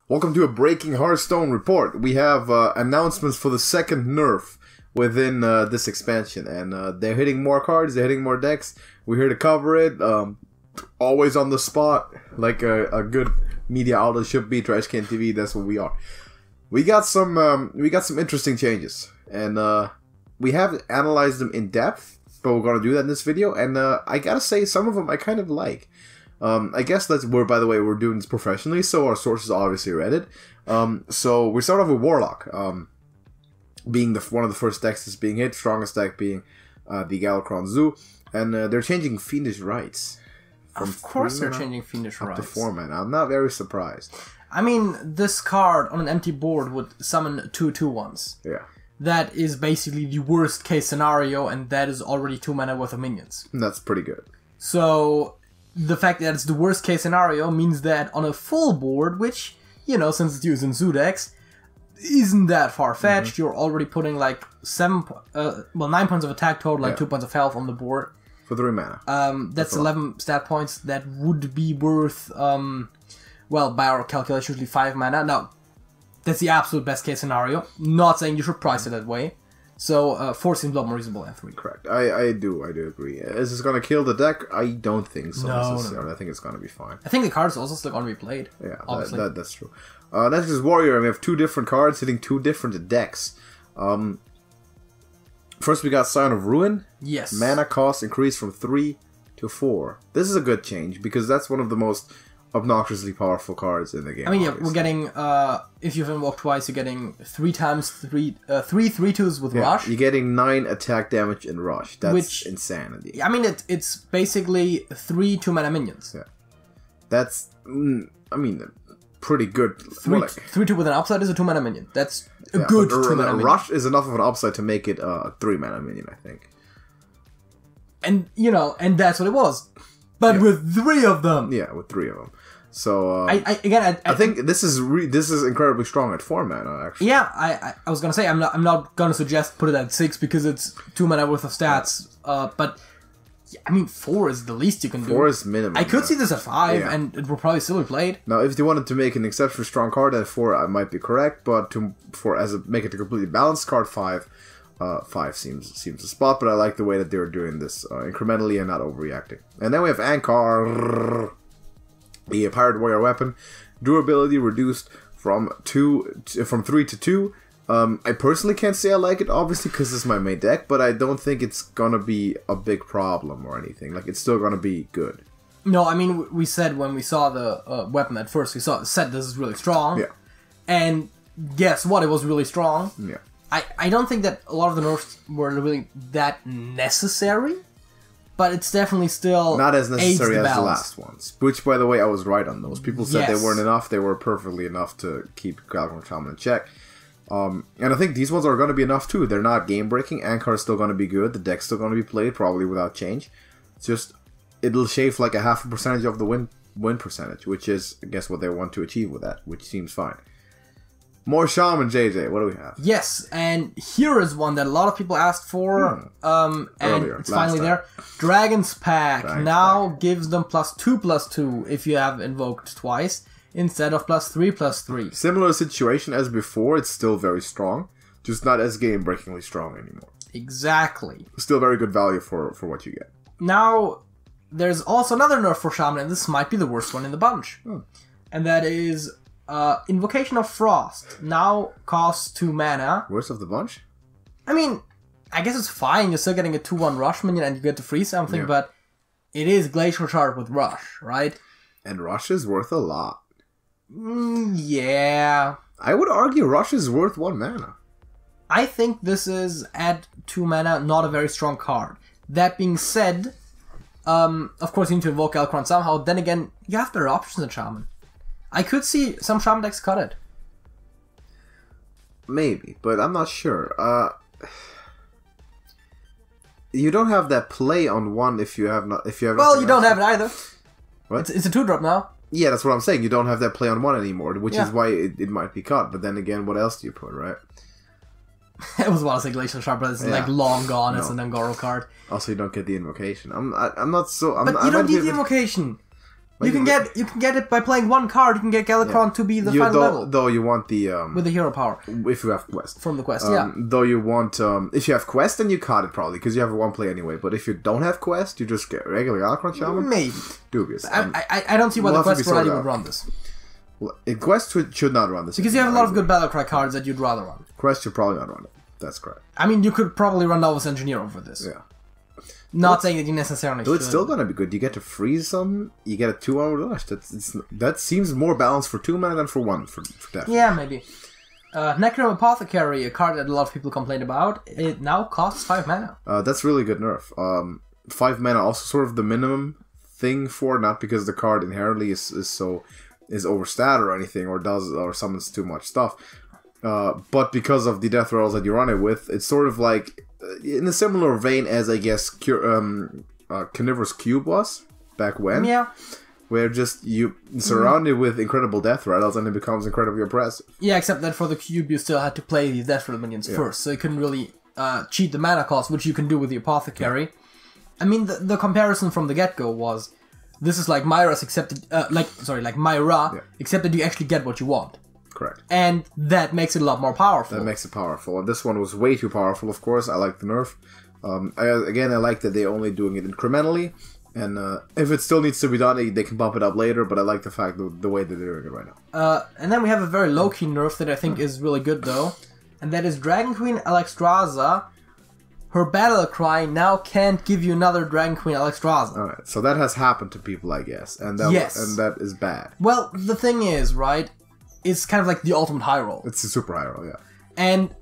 Welcome to a breaking Hearthstone report. We have announcements for the second nerf within this expansion, and they're hitting more cards, they're hitting more decks. We're here to cover it, always on the spot, like a good media outlet should be. TrashcanTV, that's what we are. We got some interesting changes, and we haven't analyzed them in depth, but we're gonna do that in this video. And I gotta say, some of them I kind of like. I guess by the way, we're doing this professionally, so our sources obviously read it. So we start off with Warlock, being one of the first decks that's being hit, strongest deck being the Galakrond Zoo, and they're changing Fiendish Rites. Of course they're changing Fiendish Rites. Up to 4 mana. I'm not very surprised. I mean, this card on an empty board would summon 2/2/1s. Yeah. That is basically the worst case scenario, and that is already 2 mana worth of minions. That's pretty good. So the fact that it's the worst case scenario means that on a full board, which, you know, since it's used in zoo decks, isn't that far-fetched. You're already putting like 9 points of attack total, like 2 points of health on the board. For 3 mana. That's 11 stat points that would be worth, well, by our calculation, usually 5 mana. Now, that's the absolute best case scenario. Not saying you should price it that way. So, 4 seems a lot more reasonable than 3. Correct. I do agree. Is this going to kill the deck? I don't think so necessarily. No. I think it's going to be fine. I think the card is also still going to be played. Yeah, that's true. Next is Warrior. We have 2 different cards hitting 2 different decks. First we got Sign of Ruin. Yes. Mana cost increased from 3 to 4. This is a good change because that's one of the most obnoxiously powerful cards in the game. I mean, yeah, we're getting, if you've invoked twice, you're getting 3 times 3 3/2s with Rush. You're getting 9 attack damage in Rush. That's insanity. I mean, it's basically 3 2-mana minions. Yeah. That's, I mean, pretty good. 3/2 with an upside is a 2-mana minion. That's a good 2-mana minion. Rush is enough of an upside to make it a 3-mana minion, I think. And, you know, and that's what it was. But with 3 of them. Yeah, with 3 of them. So I think this is incredibly strong at 4 mana. Actually, yeah. I was gonna say I'm not gonna suggest put it at 6 because it's 2 mana worth of stats. But I mean 4 is the least you can do. 4 is minimum. I could see this at 5, and it will probably still be played. Now, if they wanted to make an exceptionally strong card at 4, I might be correct. But make it a completely balanced card, 5 seems the spot. But I like the way that they're doing this incrementally and not overreacting. And then we have Ankar. The Pirate Warrior weapon, durability reduced from 3 to 2. I personally can't say I like it, obviously, because this is my main deck, but I don't think it's gonna be a big problem or anything. Like, it's still gonna be good. No, I mean, we said when we saw the weapon at first, we said this is really strong. Yeah. And guess what? It was really strong. Yeah. I don't think that a lot of the nerfs were really that necessary. But it's definitely still not as necessary as the last ones. Which, by the way, I was right on those. People said they weren't enough. They were perfectly enough to keep Galakrond Shaman in check. And I think these ones are going to be enough too. They're not game-breaking. Ankar is still going to be good. The deck's still going to be played, probably without change. It's just, it'll shave like a 0.5% of the win percentage, which is, I guess, what they want to achieve with that, which seems fine. More Shaman, JJ. What do we have? Yes, and here is one that a lot of people asked for, and it's finally there. Dragon's Pack now gives them +2/+2 if you have invoked twice, instead of +3/+3. Similar situation as before, it's still very strong, just not as game-breakingly strong anymore. Exactly. Still very good value for what you get. Now, there's also another nerf for Shaman, and this might be the worst one in the bunch. And that is Invocation of Frost now costs 2 mana. Worst of the bunch? I mean, I guess it's fine. You're still getting a 2/1 Rush minion and you get to freeze something, but it is Glacial Shard with Rush, right? And Rush is worth a lot. Yeah. I would argue Rush is worth 1 mana. I think this is, at 2 mana, not a very strong card. That being said, of course you need to invoke Galakrond somehow. Then again, you have better options in Shaman. I could see some Shaman decks cut it. Maybe, but I'm not sure. You don't have that play on 1 if you have not. Well, you don't have it either. What? It's a 2-drop now. Yeah, that's what I'm saying. You don't have that play on 1 anymore, which is why it might be cut. But then again, what else do you put, right? I was about to say Glacial Shard, but it's like long gone. No. It's an Ungoro card. Also, you don't get the invocation. I'm not so. But you don't need the invocation. You can get it by playing one card. You can get Galakrond to be the final level. Though you want the with the hero power if you have quest from the quest. Though you want if you have quest, then you card it probably because you have one play anyway. But if you don't have quest, you just get regular Galakrond Shaman. Maybe dubious. I don't see why the quest variety would run this. Well, quest should not run this because you have a lot of good Battlecry cards that you'd rather run. Quest should probably not run it. That's correct. I mean, you could probably run Novice Engineer over this. Yeah. Not saying that you necessarily should. It's still gonna be good. You get to freeze some. You get a 2-hour rush. That seems more balanced for 2 mana than for 1 for death. Yeah, maybe. Necro Apothecary, a card that a lot of people complain about, it now costs 5 mana. That's really good nerf. 5 mana also sort of the minimum thing for, not because the card inherently is overstat or anything or summons too much stuff, but because of the death rolls that you run it with, it's sort of like in a similar vein as I guess Carnivorous Cube was back when. Yeah. Where just you surrounded with incredible death rattles and it becomes incredibly oppressive. Yeah, except that for the cube you still had to play these death rattle minions first, so you couldn't really cheat the mana cost, which you can do with the Apothecary. Yeah. I mean, the comparison from the get-go was, this is like Myra's except like Myra, except that you actually get what you want. Correct. And that makes it a lot more powerful. That makes it powerful. And this one was way too powerful, of course. I like the nerf. I like that they're only doing it incrementally. And if it still needs to be done, they can bump it up later. But I like the fact the way that they're doing it right now. And then we have a very low-key nerf that I think is really good, though. And that is Dragon Queen Alexstrasza. Her battle cry now can't give you another Dragon Queen Alexstrasza. Alright, so that has happened to people, I guess. And that is bad. Well, the thing is, right, it's kind of like the ultimate high roll. It's a super high roll, yeah. And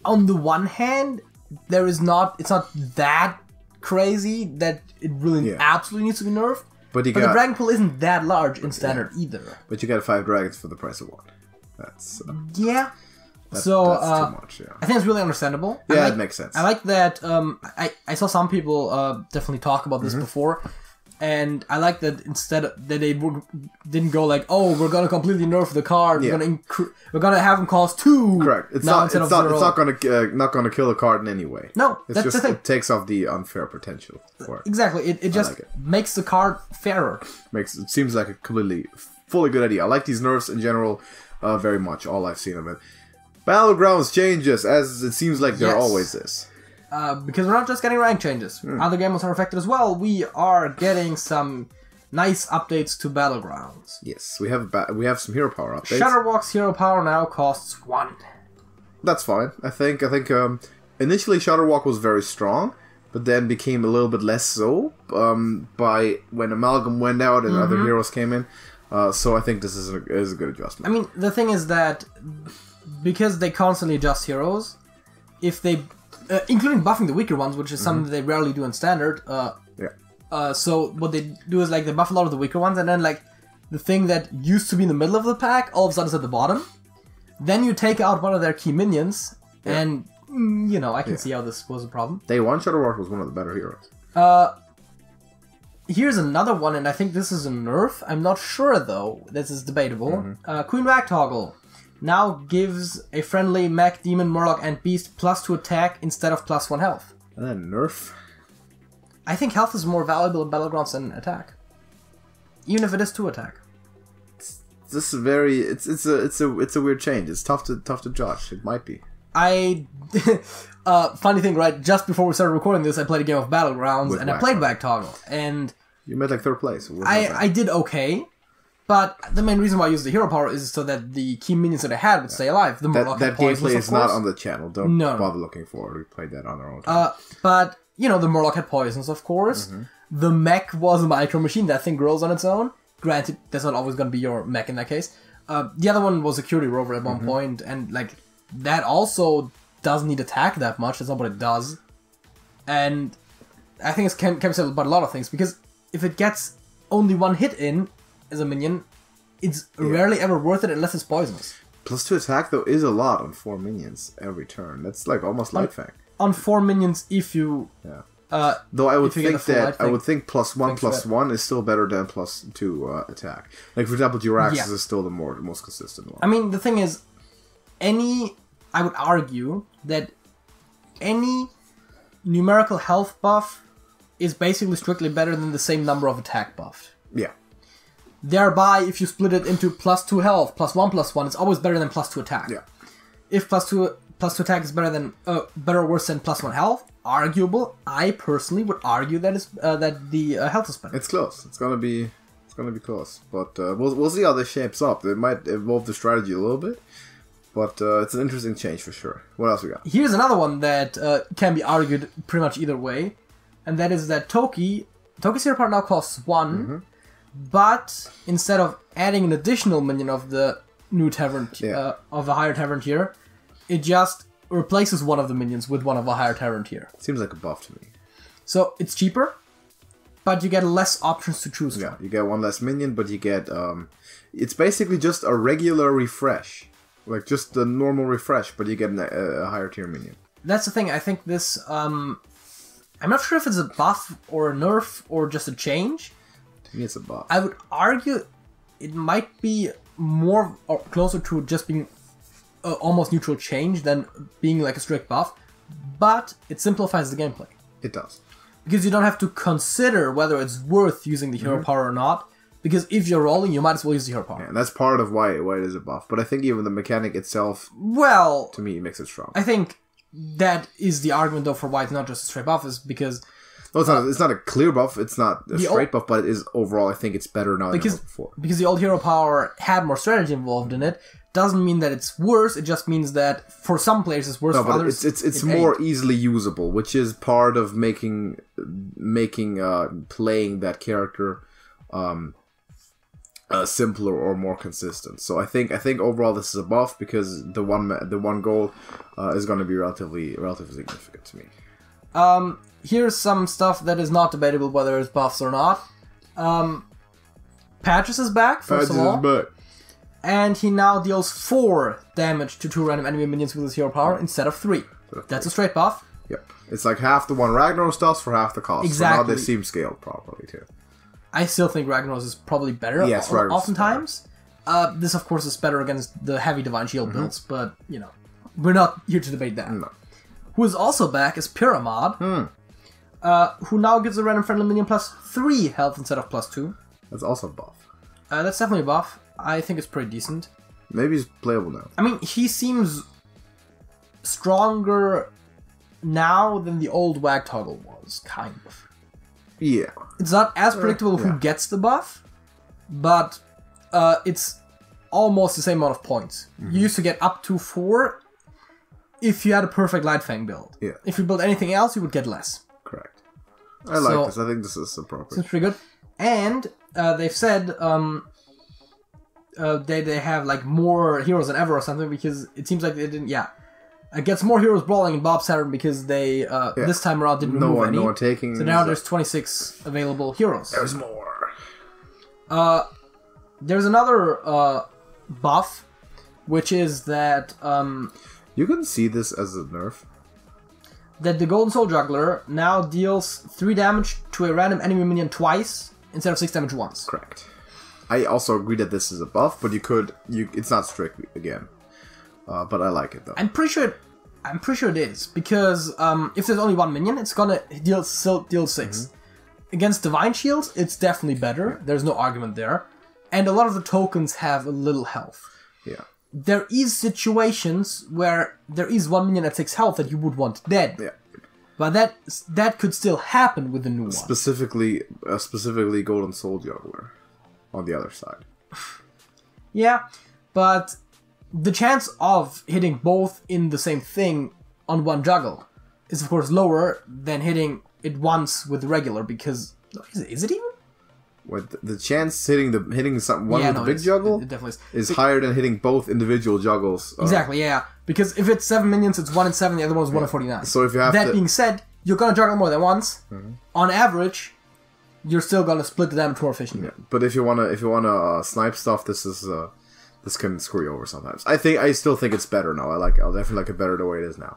on the one hand, it's not that crazy that it really absolutely needs to be nerfed. But the dragon pool isn't that large in standard either. But you get 5 dragons for the price of 1. That's that's too much, yeah. I think it's really understandable. Yeah, it makes sense. I like that. I saw some people definitely talk about this before, and I like that instead that they didn't go like, oh, we're gonna completely nerf the card. We're gonna have them cost 2. Correct. It's not gonna kill the card in any way. No, it's just the thing. It takes off the unfair potential for it. Exactly. It just makes the card fairer. It seems like a fully good idea. I like these nerfs in general very much. All I've seen of it. Battlegrounds changes, as it seems like there always is. Because we're not just getting rank changes. Other games are affected as well. We are getting some nice updates to Battlegrounds. Yes, we have some hero power updates. Shudderwock's hero power now costs 1. That's fine. I think initially Shudderwock was very strong, but then became a little bit less so by when Amalgam went out and other heroes came in. So I think this is a good adjustment. I mean, the thing is that because they constantly adjust heroes, if they, including buffing the weaker ones, which is something that they rarely do in standard. So what they do is like they buff a lot of the weaker ones, and then like the thing that used to be in the middle of the pack all of a sudden is at the bottom. Then you take out one of their key minions, and I can see how this was a problem. Day 1 Shudderwock was one of the better heroes. Here's another one, and I think this is a nerf. I'm not sure though. This is debatable. Queen Wag Toggle now gives a friendly mech, demon, murloc, and beast +2 attack instead of +1 health. And then nerf? I think health is more valuable in Battlegrounds than attack. Even if it is 2 attack. This is very it's a weird change. It's tough to judge. It might be. Funny thing, right? Just before we started recording this, I played a game of Battlegrounds and I played Wag Toggle, and you made like 3rd place. I did okay. But the main reason why I used the hero power is so that the key minions that I had would stay alive. The Murloc that gameplay is not on the channel. Don't bother looking for it. We played that on our own time. But, the Murloc had poisons, of course. The mech was a micro machine. That thing grows on its own. Granted, that's not always going to be your mech in that case. The other one was a Curie Rover at one point, and that also doesn't need attack that much. That's not what it does. And I think it can be said about a lot of things, because if it gets only 1 hit in as a minion, it's rarely ever worth it unless it's poisonous. +2 attack though is a lot on 4 minions every turn. That's like almost Light Fang. On 4 minions if you though I would think +1/+1 is still better than +2 attack. Like for example, Jiraxis is still the most consistent one. I mean, the thing is, I would argue that any numerical health buff is basically strictly better than the same number of attack buffs. Yeah. Thereby, if you split it into +2 health, +1/+1, it's always better than +2 attack. Yeah. If +2 attack is better or worse than +1 health, arguable. I personally would argue that is that the health is better. It's close. It's gonna be close, but we'll see how this shapes up. It might evolve the strategy a little bit, but it's an interesting change for sure. What else we got? Here's another one that can be argued pretty much either way, and that is that Toki's hero power now costs 1, but instead of adding an additional minion of the new tavern of a higher tavern tier, it just replaces one of the minions with one of a higher tavern tier. Seems like a buff to me. So it's cheaper, but you get less options to choose from. Yeah, you get one less minion, but you get it's basically just a regular refresh, like just the normal refresh, but you get a higher tier minion. That's the thing. I think this I'm not sure if it's a buff or a nerf or just a change. To me, it's a buff. I would argue it might be more or closer to just being almost neutral change than being like a strict buff, but it simplifies the gameplay. It does. Because you don't have to consider whether it's worth using the hero power or not, because if you're rolling, you might as well use the hero power. Yeah, and that's part of why it is a buff, but I think even the mechanic itself, well, to me, makes it strong. I think that is the argument, though, for why it's not just a straight buff, is because... No, it's not a clear buff, it's not a straight buff, but it is overall, I think it's better now than it was before. Because the old hero power had more strategy involved in it, doesn't mean that it's worse, it just means that for some players it's worse, for others it's more easily usable, which is part of making playing that character simpler or more consistent. So I think overall this is a buff because the one goal is going to be relatively significant to me. Here's some stuff that is not debatable whether it's buffs or not. Patras is back, first of all. Patras is back. And he now deals 4 damage to 2 random enemy minions with his hero power instead of 3. That's a straight buff. Yep. It's like half the one Ragnaros does for half the cost. Exactly. So now they seem scaled properly too. I still think Ragnaros is probably better. Yes, oftentimes. This, of course, is better against the heavy Divine Shield builds, but, you know, we're not here to debate that. No. Who is also back is Pyramid, who now gives a random friendly minion +3 health instead of +2. That's also a buff. That's definitely a buff. I think it's pretty decent. Maybe he's playable now. I mean, he seems stronger now than the old Wag Toggle was, kind of. Yeah. It's not as predictable who gets the buff, but it's almost the same amount of points. You used to get up to 4 if you had a perfect Lightfang build. Yeah. If you build anything else, you would get less. Correct. I like this. I think this is appropriate. Seems pretty good. And they've said they have like more heroes than ever or something, because it seems like they didn't. It gets more heroes brawling in Bob's Tavern because they this time around didn't remove any. No one taking. So now there's 26 available heroes. There's more. There's another buff, which is that you can see this as a nerf. That the Golden Soul Juggler now deals 3 damage to a random enemy minion twice instead of 6 damage once. Correct. I also agree that this is a buff, but it's not strict again. But I like it though. I'm pretty sure it is, because if there's only 1 minion, it's gonna deal 6. Against Divine Shields, it's definitely better. There's no argument there. And a lot of the tokens have a little health. Yeah. There is situations where there is 1 minion at 6 health that you would want dead. Yeah. But that could still happen with the new one. Specifically Golden Soul Juggler on the other side. Yeah, but the chance of hitting both in the same thing on one juggle is of course lower than hitting it once with the regular, because is it even? What, the chance hitting one with the big juggle it definitely is higher than hitting both individual juggles. Exactly, yeah. Because if it's 7 minions, it's 1 in 7, the other one is 1 in 49. So if you have that being said, you're gonna juggle more than once. On average, you're still gonna split the damage more efficiently. Yeah, but if you wanna snipe stuff, this can screw you over sometimes. I still think it's better now. I'll definitely like it better the way it is now.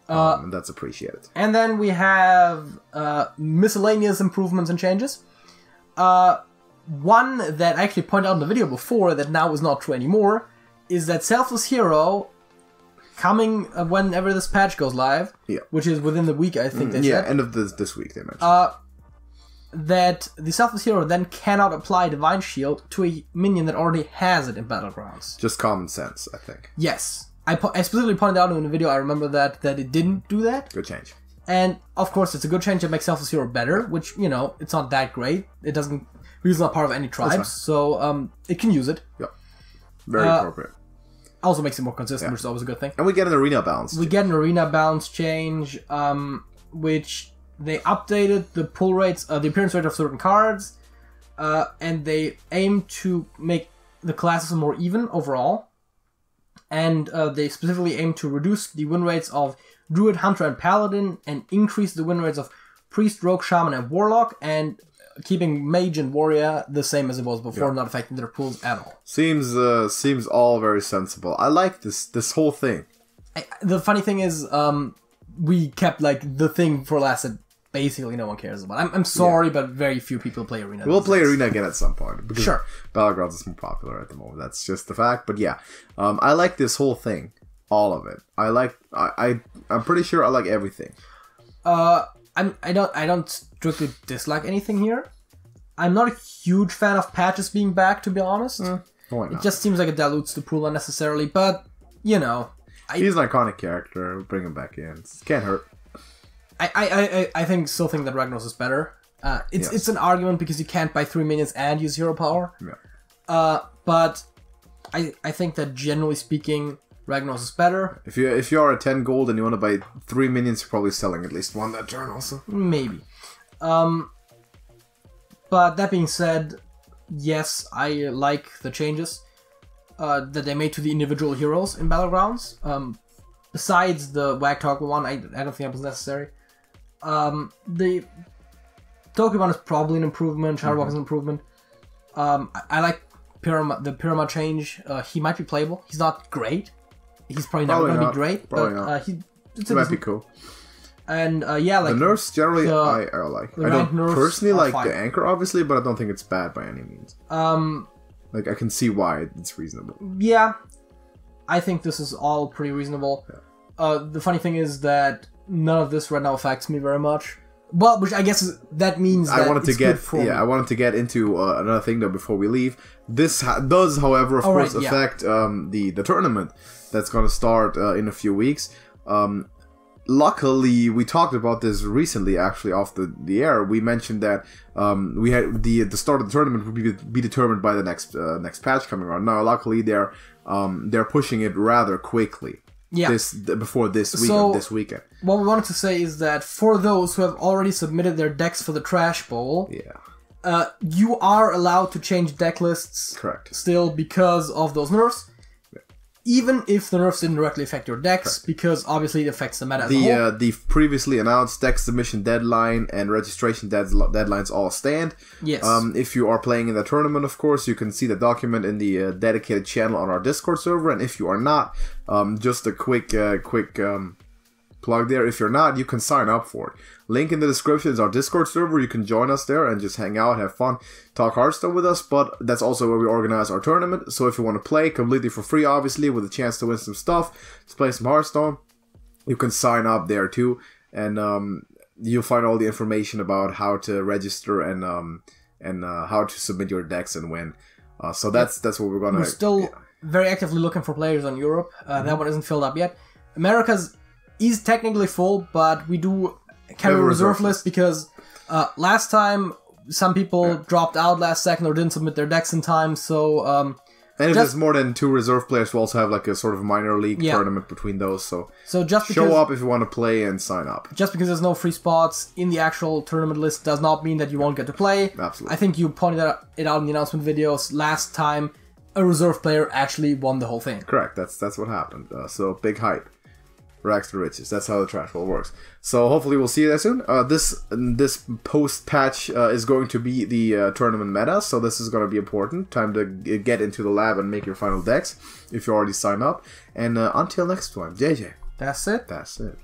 And that's appreciated. And then we have miscellaneous improvements and changes. One that I actually pointed out in the video before that now is not true anymore is that Selfless Hero, coming whenever this patch goes live, which is within the week, I think they said. Yeah, end of this week they mentioned. that the selfless hero then cannot apply Divine Shield to a minion that already has it in Battlegrounds. Just common sense, I think. Yes. I specifically pointed out in the video, I remember that it didn't do that. Good change. And, of course, it's a good change that makes Selfless Hero better, which, you know, it's not that great. It doesn't... It's not part of any tribes, so it can use it. Yep. Very appropriate. Also makes it more consistent, which is always a good thing. And we get an arena balance. We get an arena balance change, which they updated the pull rates, the appearance rate of certain cards, and they aim to make the classes more even overall. And they specifically aim to reduce the win rates of Druid, Hunter, and Paladin, and increase the win rates of Priest, Rogue, Shaman, and Warlock, and keeping Mage and Warrior the same as it was before, not affecting their pools at all. Seems all very sensible. I like this whole thing. The funny thing is, we kept like the thing for last that basically no one cares about. I'm sorry, but very few people play Arena. We'll play Arena again at some point. Because sure. Battlegrounds is more popular at the moment. That's just the fact. But yeah, I like this whole thing. All of it. I'm pretty sure I like everything. I don't strictly dislike anything here. I'm not a huge fan of Patras being back, to be honest. Why not? It just seems like it dilutes the pool unnecessarily, but, you know. He's an iconic character. Bring him back in. Can't hurt. I still think that Ragnaros is better. It's an argument because you can't buy 3 minions and use hero power. Yeah. But I think that generally speaking, Ragnaros is better. If you are at 10 gold and you want to buy 3 minions, you're probably selling at least one that turn also. Maybe. But that being said, yes, I like the changes that they made to the individual heroes in Battlegrounds. Besides the Wag Toggle one, I don't think that was necessary. The Toki one is probably an improvement. Shadowwalk is an improvement. I like the Pyramid change. He might be playable. He's not great. He's probably never going to be great, but it might be cool. And yeah, like the nerfs generally, I like. I don't personally like fine. the anchor, obviously, but I don't think it's bad by any means. Like I can see why it's reasonable. Yeah, I think this is all pretty reasonable. Yeah. The funny thing is that none of this right now affects me very much. Well, which I guess that means that I wanted to get into another thing though before we leave. This does, however, of course, affect the tournament that's going to start in a few weeks. Luckily, we talked about this recently, actually, off the air. We mentioned that we had the start of the tournament would be determined by the next patch coming around. Now, luckily, they're pushing it rather quickly. Yeah. Before this weekend. What we wanted to say is that for those who have already submitted their decks for the Trash Bowl, you are allowed to change deck lists. Correct. Still because of those nerfs. Even if the nerfs didn't directly affect your decks, because obviously it affects the meta as a whole. The previously announced deck submission deadline and registration deadlines all stand. Yes. If you are playing in the tournament, of course, you can see the document in the dedicated channel on our Discord server. And if you are not, just a quick plug there. If you're not, you can sign up for it. Link in the description is our Discord server. You can join us there and just hang out, have fun, talk Hearthstone with us. But that's also where we organize our tournament. So if you want to play completely for free, obviously, with a chance to win some stuff, to play some Hearthstone, you can sign up there too. And you'll find all the information about how to register and how to submit your decks and win. So that's what we're gonna. We're still very actively looking for players on Europe. That one isn't filled up yet. America's is technically full, but we do carry a reserve list because last time some people dropped out last second or didn't submit their decks in time. So and if there's more than 2 reserve players, we also have like a sort of minor league tournament between those. So just show up if you want to play and sign up. Just because there's no free spots in the actual tournament list does not mean that you won't get to play. Absolutely. I think you pointed it out in the announcement videos last time. A reserve player actually won the whole thing. Correct. That's what happened. So big hype. Rags to riches. That's how the Trash Bowl works. So hopefully we'll see you there soon. This post patch is going to be the tournament meta, so this is going to be important. Time to get into the lab and make your final decks if you already signed up. And until next time, JJ. That's it. That's it.